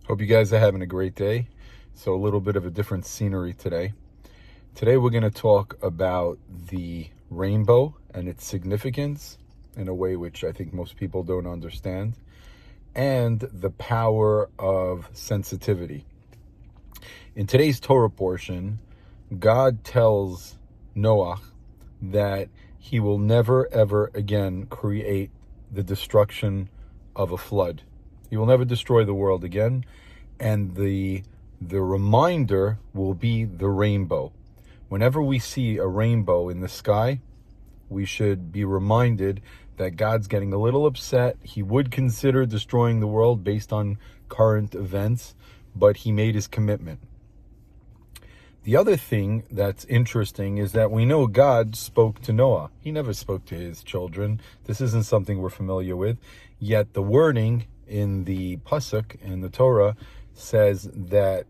Hope you guys are having a great day. So a little bit of a different scenery today. Today we're going to talk about the rainbow and its significance in a way which I think most people don't understand, and the power of sensitivity. In today's Torah portion, God tells Noach that he will never ever again create the destruction of a flood. He will never destroy the world again, and the reminder will be the rainbow. Whenever we see a rainbow in the sky, we should be reminded that God's getting a little upset. He would consider destroying the world based on current events, but he made his commitment. The other thing that's interesting is that we know God spoke to Noah. He never spoke to his children. This isn't something we're familiar with. Yet the wording in the pasuk in the Torah says that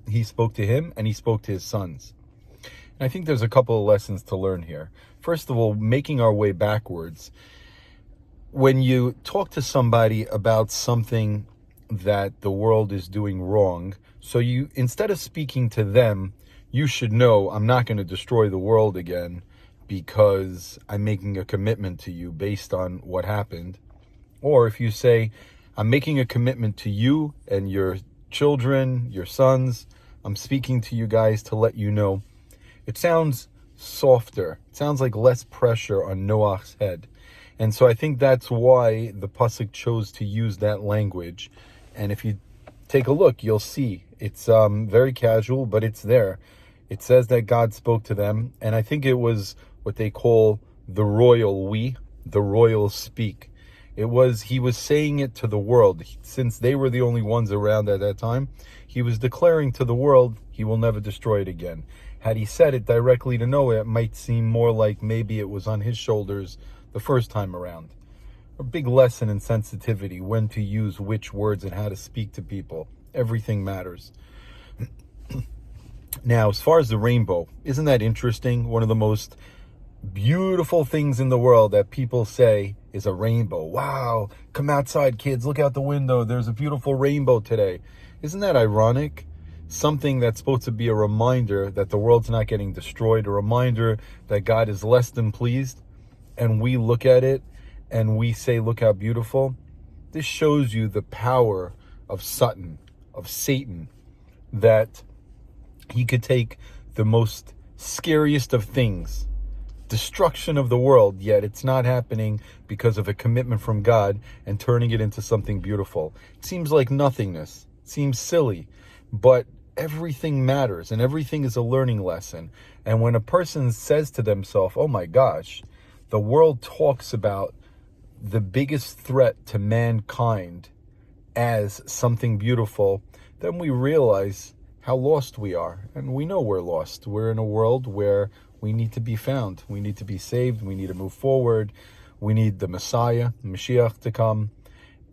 he spoke to him and he spoke to his sons. And I think there's a couple of lessons to learn here. First of all, making our way backwards. When you talk to somebody about something that the world is doing wrong, so you, instead of speaking to them, you should know, I'm not going to destroy the world again because I'm making a commitment to you based on what happened. Or if you say, I'm making a commitment to you and your children, your sons, I'm speaking to you guys to let you know. It sounds softer. It sounds like less pressure on Noach's head. And so I think that's why the pasuk chose to use that language. And if you take a look, you'll see it's very casual, but it's there. It says that God spoke to them, and I think it was what they call the royal we, the royal speak. He was saying it to the world. Since they were the only ones around at that time, he was declaring to the world, he will never destroy it again. Had he said it directly to Noah, it might seem more like maybe it was on his shoulders the first time around. A big lesson in sensitivity, when to use which words and how to speak to people. Everything matters. Now, as far as the rainbow, isn't that interesting? One of the most beautiful things in the world that people say is a rainbow. Wow, come outside, kids, look out the window. There's a beautiful rainbow today. Isn't that ironic? Something that's supposed to be a reminder that the world's not getting destroyed, a reminder that God is less than pleased, and we look at it and we say, look how beautiful. This shows you the power of Satan, that he could take the most scariest of things, destruction of the world, yet it's not happening because of a commitment from God, and turning it into something beautiful. It seems like nothingness. It seems silly, but everything matters, and everything is a learning lesson. And when a person says to themselves, oh my gosh, the world talks about the biggest threat to mankind as something beautiful, then we realize how lost we are. And we know we're lost. We're in a world where we need to be found. We need to be saved. We need to move forward. We need the Messiah, Mashiach, to come.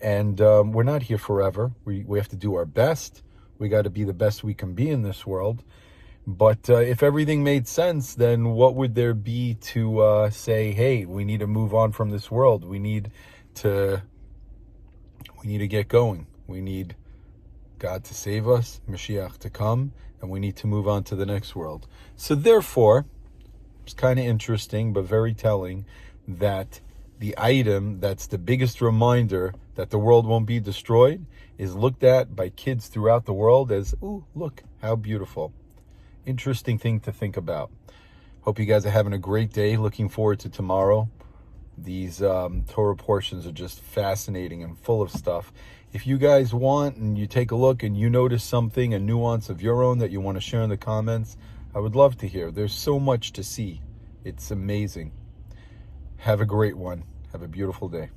And we're not here forever. We have to do our best. We got to be the best we can be in this world. But if everything made sense, then what would there be to say, hey, we need to move on from this world. We need to get going. We need God to save us, Mashiach to come, and we need to move on to the next world. So therefore, it's kind of interesting, but very telling, that the item that's the biggest reminder that the world won't be destroyed is looked at by kids throughout the world as, ooh, look, how beautiful. Interesting thing to think about. Hope you guys are having a great day. Looking forward to tomorrow. These Torah portions are just fascinating and full of stuff. If you guys want and you take a look and you notice something, a nuance of your own that you want to share in the comments, I would love to hear. There's so much to see. It's amazing. Have a great one. Have a beautiful day.